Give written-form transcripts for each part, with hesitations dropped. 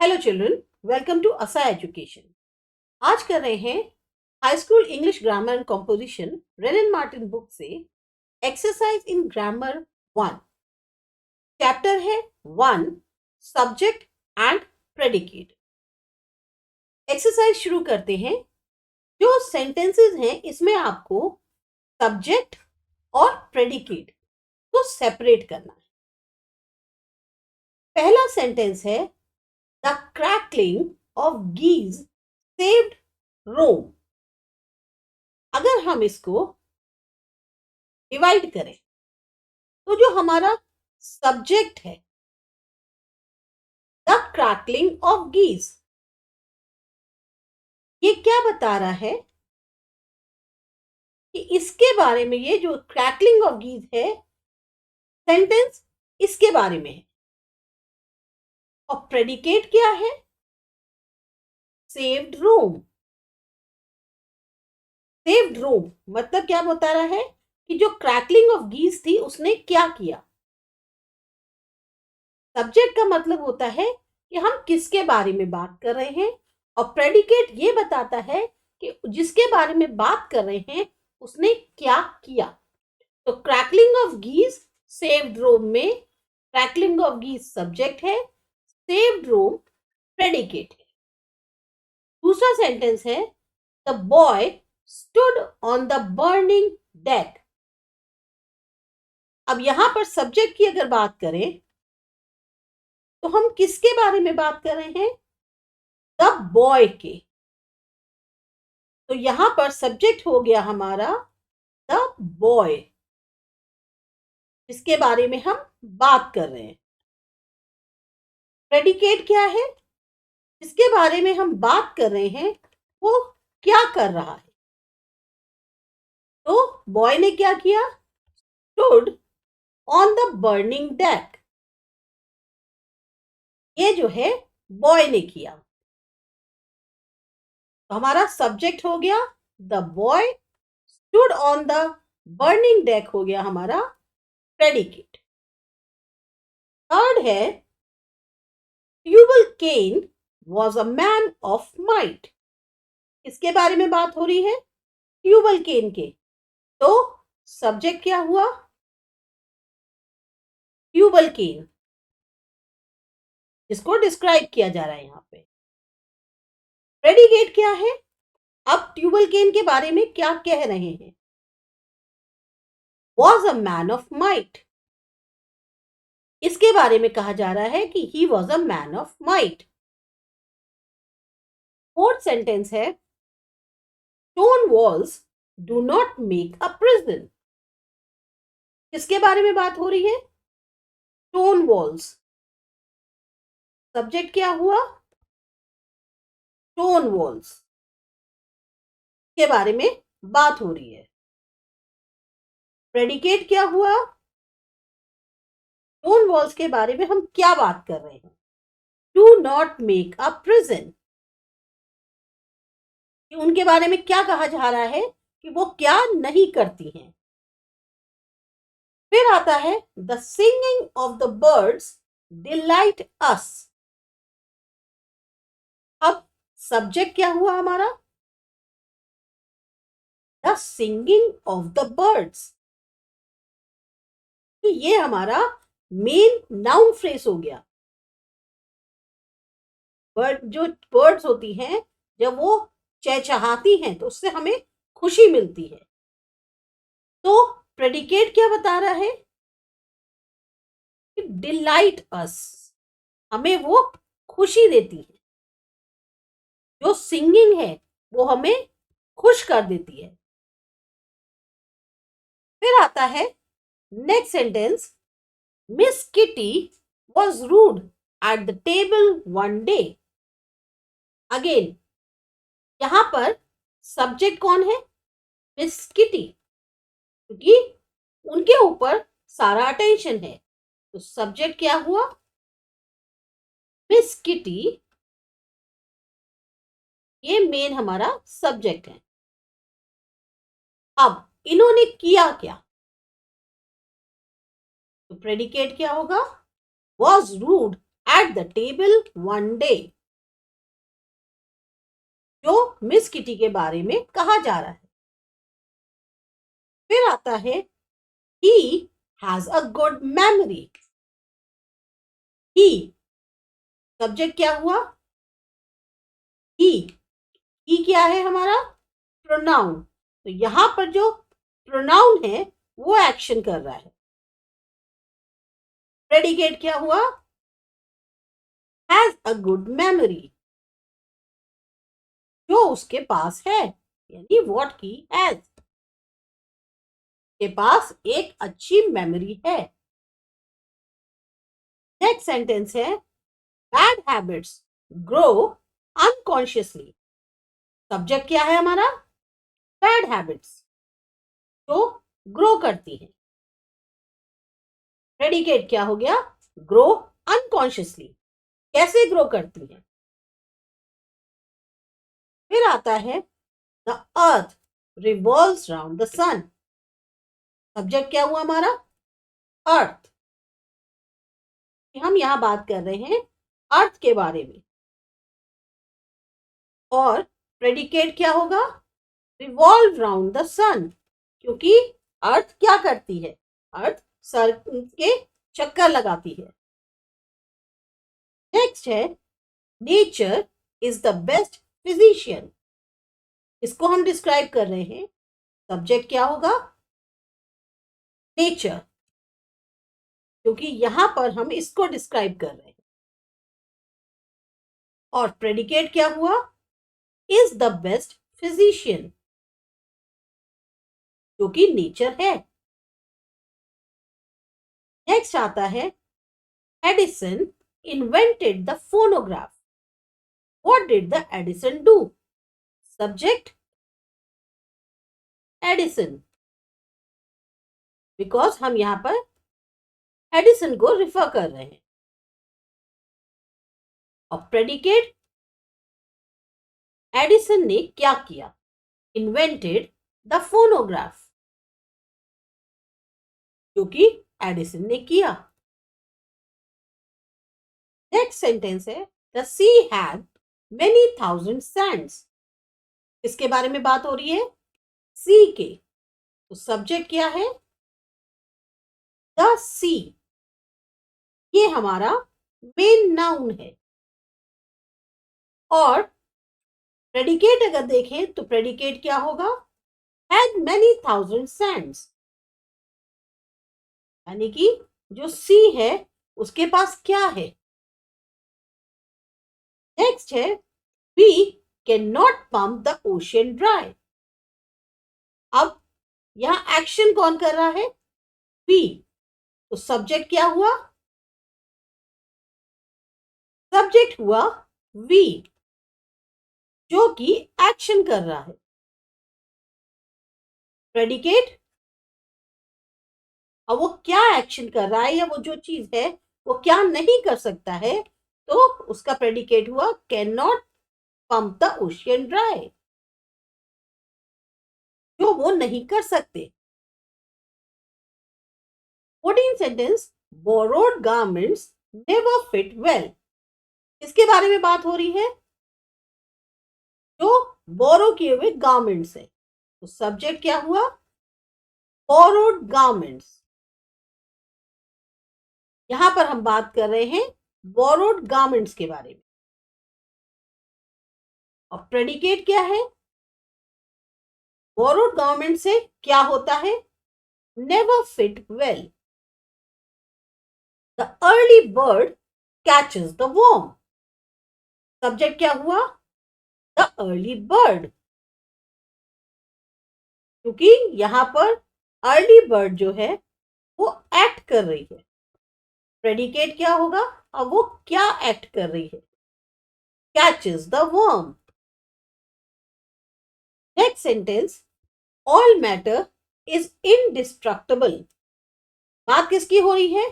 Hello children, welcome to असा education. आज कर रहे हैं high school English grammar and composition rain Martin book से एक्सरसाइज इन ग्रामर 1। चैप्टर है 1 सब्जेक्ट एंड प्रेडिकेट। एक्सरसाइज शुरू करते हैं। जो सेंटेंसेस हैं इसमें आपको सब्जेक्ट और प्रेडिकेट को सेपरेट करना है। पहला सेंटेंस है The crackling of geese saved Rome। अगर हम इसको डिवाइड करें तो जो हमारा सब्जेक्ट है द क्रैकलिंग ऑफ गीज, ये क्या बता रहा है कि इसके बारे में, ये जो क्रैकलिंग ऑफ गीज है सेंटेंस इसके बारे में है। और प्रेडिकेट क्या है? सेव्ड रोम। सेव्ड रोम मतलब क्या बता रहा है कि जो क्रैकलिंग ऑफ गीज थी उसने क्या किया। सब्जेक्ट का मतलब होता है कि हम किसके बारे में बात कर रहे हैं, और प्रेडिकेट ये बताता है कि जिसके बारे में बात कर रहे हैं उसने क्या किया। तो क्रैकलिंग ऑफ गीज सेव्ड रोम में क्रैकलिंग ऑफ गीज सब्जेक्ट है, सेव्ड रोम प्रेडिकेट है। दूसरा सेंटेंस है the boy stood on the burning deck. अब यहां पर सब्जेक्ट की अगर बात करें तो हम किसके बारे में बात कर रहे हैं? द बॉय के। तो यहां पर सब्जेक्ट हो गया हमारा द बॉय, जिसके बारे में हम बात कर रहे हैं। प्रेडिकेट क्या है? जिसके बारे में हम बात कर रहे हैं वो क्या कर रहा है। तो बॉय ने क्या किया? Stood on the burning deck. ये जो है बॉय ने किया। तो हमारा सब्जेक्ट हो गया the boy, stood on the burning deck हो गया हमारा प्रेडिकेट। थर्ड है Tubal Cain was a man of might. किसके बारे में बात हो रही है? ट्यूबल केन के। तो सब्जेक्ट क्या हुआ? ट्यूबल केन, जिसको डिस्क्राइब किया जा रहा है यहां पे। प्रेडिकेट क्या है? अब ट्यूबल केन के बारे में क्या कह रहे हैं? Was a man of might. इसके बारे में कहा जा रहा है कि he was a man of might. Fourth sentence है stone walls do not make a prison. किसके बारे में बात हो रही है? Stone walls. सब्जेक्ट क्या हुआ? स्टोन वॉल्स के बारे में बात हो रही है। प्रेडिकेट क्या हुआ? स्टोन वॉल्स के बारे में हम क्या बात कर रहे हैं? Do not make a prison. उनके बारे में क्या कहा जा रहा है कि वो क्या नहीं करती हैं। फिर आता है the singing of the birds delight us. अब सब्जेक्ट क्या हुआ हमारा? The singing of the birds. तो ये हमारा मेन नाउन फ्रेज हो गया। जो बर्ड्स होती हैं जब वो चहचहाती हैं तो उससे हमें खुशी मिलती है। तो प्रेडिकेट क्या बता रहा है? डिलाइट अस, हमें वो खुशी देती है। जो सिंगिंग है वो हमें खुश कर देती है। फिर आता है next sentence Miss Kitty was rude at the table one day. Again यहां पर सब्जेक्ट कौन है? मिस किटी, क्योंकि उनके ऊपर सारा अटेंशन है। तो सब्जेक्ट क्या हुआ? Miss Kitty. ये मेन हमारा सब्जेक्ट है। अब इन्होंने किया क्या? तो प्रेडिकेट क्या होगा? Was rude at the table one day. जो मिस किटी के बारे में कहा जा रहा है। फिर आता है he has a good memory. he subject क्या हुआ? he क्या है हमारा? प्रोनाउन। तो यहां पर जो प्रोनाउन है वो एक्शन कर रहा है। प्रेडिकेट क्या हुआ? हैज अ गुड मेमोरी, जो उसके पास है, यानी व्हाट ही हैज, के पास एक अच्छी मेमोरी है। नेक्स्ट सेंटेंस है bad habits grow unconsciously. Subject क्या है हमारा? बैड हैबिट्स, जो ग्रो करती है। प्रेडिकेट क्या हो गया? ग्रो अनकॉन्शियसली, कैसे ग्रो करती है। फिर आता है the earth revolves round the sun. Subject क्या हुआ हमारा? अर्थ। हम यहां बात कर रहे हैं अर्थ के बारे में। और प्रेडिकेट क्या होगा? रिवॉल्व राउंड द सन, क्योंकि अर्थ क्या करती है? अर्थ सर के चक्कर लगाती है। नेक्स्ट है nature is the best physician. इसको हम डिस्क्राइब कर रहे हैं। सब्जेक्ट क्या होगा? नेचर, क्योंकि यहां पर हम इसको डिस्क्राइब कर रहे हैं। और प्रेडिकेट क्या हुआ? इज द बेस्ट फिजिशियन, जो कि नेचर है। नेक्स्ट आता है Edison invented the phonograph. What did the Edison do? Subject Edison, because हम यहां पर एडिसन को रिफर कर रहे हैं। और प्रेडिकेट एडिसन ने क्या किया? इन्वेंटेड द फोनोग्राफ, जो कि एडिसन ने किया। नेक्स्ट सेंटेंस है the she had many thousand Sands. इसके बारे में बात हो रही है, सी के। तो सब्जेक्ट क्या है? द सी, ये हमारा मेन नाउन है। और प्रेडिकेट अगर देखें तो प्रेडिकेट क्या होगा? हैड मेनी थाउजेंड सैंड्स, यानी कि जो सी है उसके पास क्या है? नेक्स्ट है we can not pump the ocean dry. अब यहां एक्शन कौन कर रहा है? वी। तो सब्जेक्ट क्या हुआ? सब्जेक्ट हुआ वी, जो कि एक्शन कर रहा है। प्रेडिकेट, अब वो क्या एक्शन कर रहा है या वो जो चीज है वो क्या नहीं कर सकता है, तो उसका प्रेडिकेट हुआ can not pump the ocean dry, जो वो नहीं कर सकते। 14 sentence borrowed garments never fit well. इसके बारे में बात हो रही है, जो बोरो किए हुए गारमेंट्स है। तो सब्जेक्ट क्या हुआ? Borrowed garments. यहां पर हम बात कर रहे हैं बोरोड गारमेंट्स के बारे में। और प्रेडिकेट क्या है? बोरोड गारमेंट से क्या होता है? Never fit well. The early bird catches the worm। Subject क्या हुआ? द अर्ली बर्ड, क्योंकि यहां पर अर्ली बर्ड जो है वो एक्ट कर रही है। प्रेडिकेट क्या होगा? अब वो क्या एक्ट कर रही है? Catches the worm। Next sentence all matter is indestructible. बात किसकी हो रही है?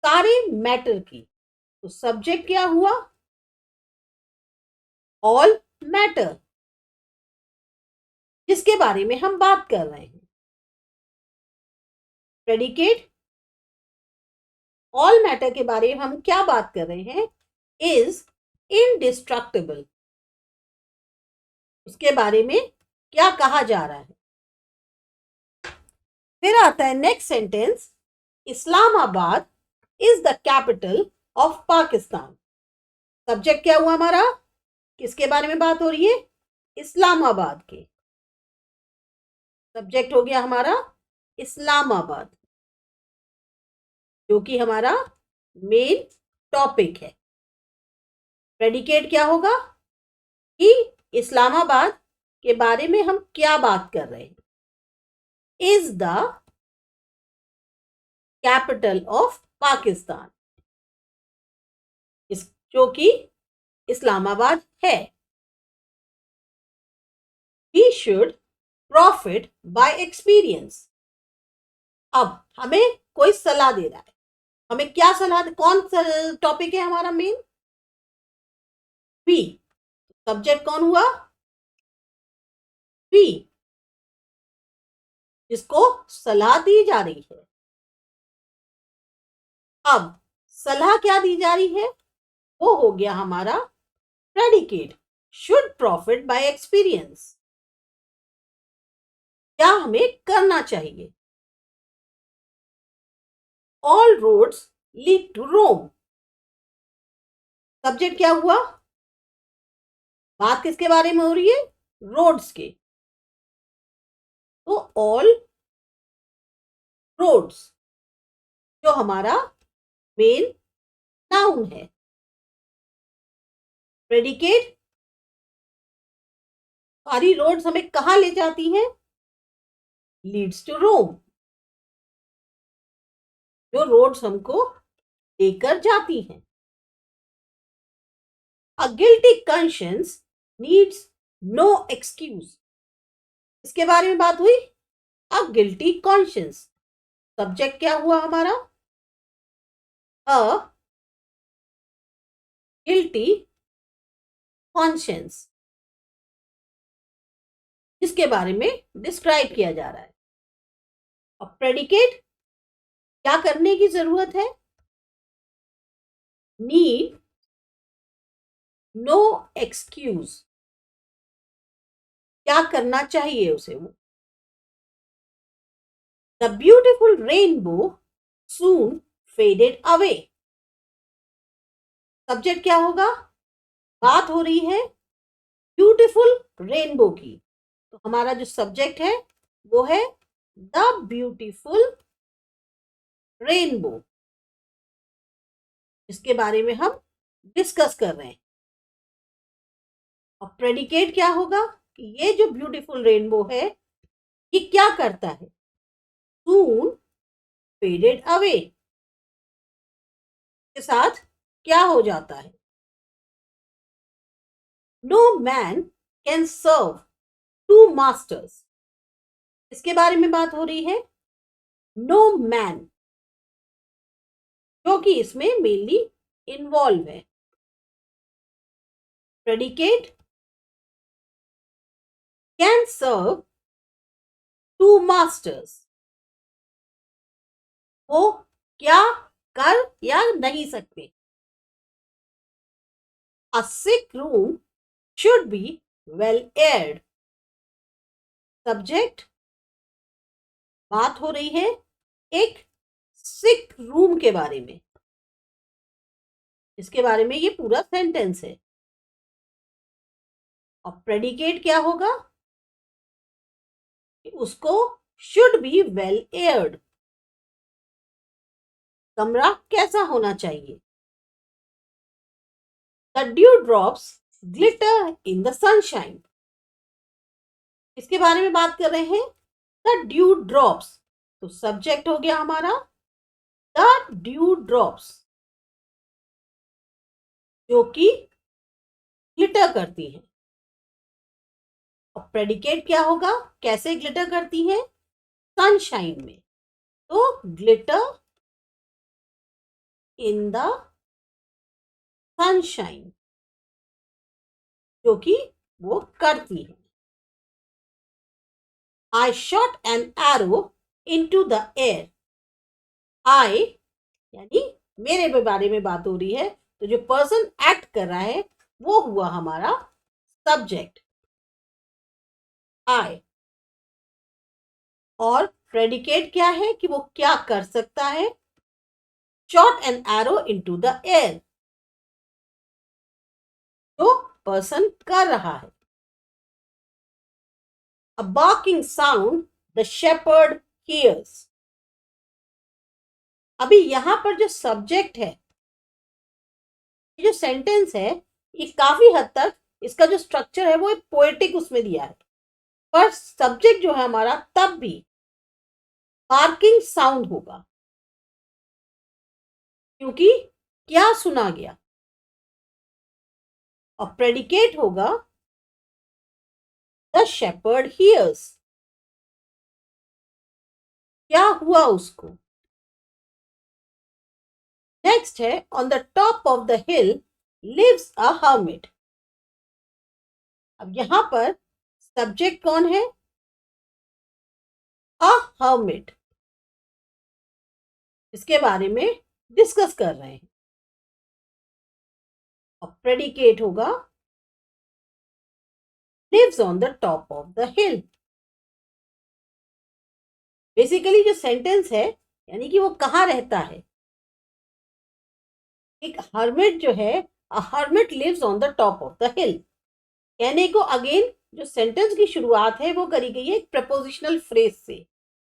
सारे मैटर की। तो सब्जेक्ट क्या हुआ? ऑल मैटर, जिसके बारे में हम बात कर रहे हैं। प्रेडिकेट ऑल मैटर के बारे में हम क्या बात कर रहे हैं, इज इंडिस्ट्रक्टिबल, उसके बारे में क्या कहा जा रहा है। फिर आता है next sentence, Islamabad is the capital of Pakistan. Subject क्या हुआ हमारा, किसके बारे में बात हो रही है, इस्लामाबाद के। सब्जेक्ट हो गया हमारा इस्लामाबाद, जो कि हमारा मेन टॉपिक है। प्रेडिकेट क्या होगा कि इस्लामाबाद के बारे में हम क्या बात कर रहे हैं, is the capital of Pakistan, जो कि इस्लामाबाद है। We should profit by experience. अब हमें कोई सलाह दे रहा है, हमें क्या सलाह, कौन सा टॉपिक है हमारा मेन, वी। सब्जेक्ट कौन हुआ, वी, जिसको सलाह दी जा रही है। अब सलाह क्या दी जा रही है, वो हो गया हमारा predicate, should profit by experience, क्या हमें करना चाहिए। All roads lead to Rome. Subject क्या हुआ, बात किसके बारे में हो रही है, रोड्स के, तो ऑल रोड्स जो हमारा मेन नाउन है। प्रेडिकेट, सारी रोड्स हमें कहां ले जाती हैं, लीड्स टू रोम, जो रोड्स हमको लेकर जाती हैं। A guilty conscience needs no excuse, इसके बारे में बात हुई, अ गिल्टी कॉन्शियंस। सब्जेक्ट क्या हुआ हमारा, अ गिल्टी कॉन्शियंस, इसके बारे में डिस्क्राइब किया जा रहा है। अब प्रेडिकेट, क्या करने की जरूरत है, नीड नो एक्सक्यूज, क्या करना चाहिए उसे वो। The beautiful rainbow soon faded away. Subject क्या होगा, बात हो रही है ब्यूटीफुल रेनबो की, तो हमारा जो सब्जेक्ट है वो है द ब्यूटीफुल रेनबो, इसके बारे में हम डिस्कस कर रहे हैं। और प्रेडिकेट क्या होगा कि ये जो ब्यूटीफुल रेनबो है ये क्या करता है, सून फेडेड अवे, के साथ क्या हो जाता है, no man can serve two masters, इसके बारे में बात हो रही है। नो मैन, जो कि इसमें मेनली इन्वॉल्व है। Predicate, can serve two masters, वो क्या कर या नहीं सकते। A sick room should be well aired. Subject, बात हो रही है एक सिक रूम के बारे में, इसके बारे में ये पूरा सेंटेंस है। और प्रेडिकेट क्या होगा, उसको शुड बी वेल एयर्ड, कमरा कैसा होना चाहिए। The due drops glitter in the sunshine, इसके बारे में बात कर रहे हैं, द ड्यू ड्रॉप्स, तो सब्जेक्ट हो गया हमारा द ड्यू ड्रॉप्स, जो कि ग्लिटर करती हैं। और प्रेडिकेट क्या होगा, कैसे ग्लिटर करती हैं, सनशाइन में, तो ग्लिटर इन द सनशाइन, जो कि वो करती है। I shot an arrow into the air. I यानी मेरे बारे में बात हो रही है, तो जो पर्सन एक्ट कर रहा है वो हुआ हमारा सब्जेक्ट आई। और प्रेडिकेट क्या है कि वो क्या कर सकता है? Shot an arrow into the air, जो पर्सन कर रहा है। A barking sound the shepherd hears. अभी यहां पर जो सब्जेक्ट है, जो सेंटेंस है, ये काफी हद तक इसका जो स्ट्रक्चर है वो एक पोएटिक उसमें दिया है, पर सब्जेक्ट जो है हमारा तब भी बार्किंग साउंड होगा, क्योंकि क्या सुना गया। और प्रेडिकेट होगा द शेपर्ड हियर्स, क्या हुआ उसको। नेक्स्ट है on the top of the hill lives a hermit. अब यहां पर सब्जेक्ट कौन है? अ हर्मिट, इसके बारे में डिस्कस कर रहे हैं। और प्रेडिकेट होगा lives on the top of the hill। Basically जो सेंटेंस है, यानी कि वो कहाँ रहता है। एक हर्मिट जो है, a hermit lives on the top of the hill, कहने को अगेन जो सेंटेंस की शुरुआत है वो करी गई है एक प्रपोजिशनल फ्रेज से।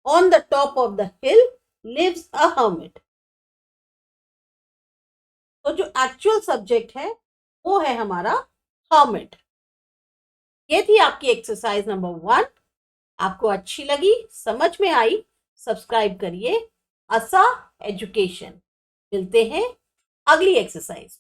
On the top of the hill lives a hermit. तो जो एक्चुअल सब्जेक्ट है वो है हमारा हर्मिट। ये थी आपकी एक्सरसाइज नंबर 1। आपको अच्छी लगी, समझ में आई, सब्सक्राइब करिए आसा एजुकेशन। मिलते हैं अगली एक्सरसाइज।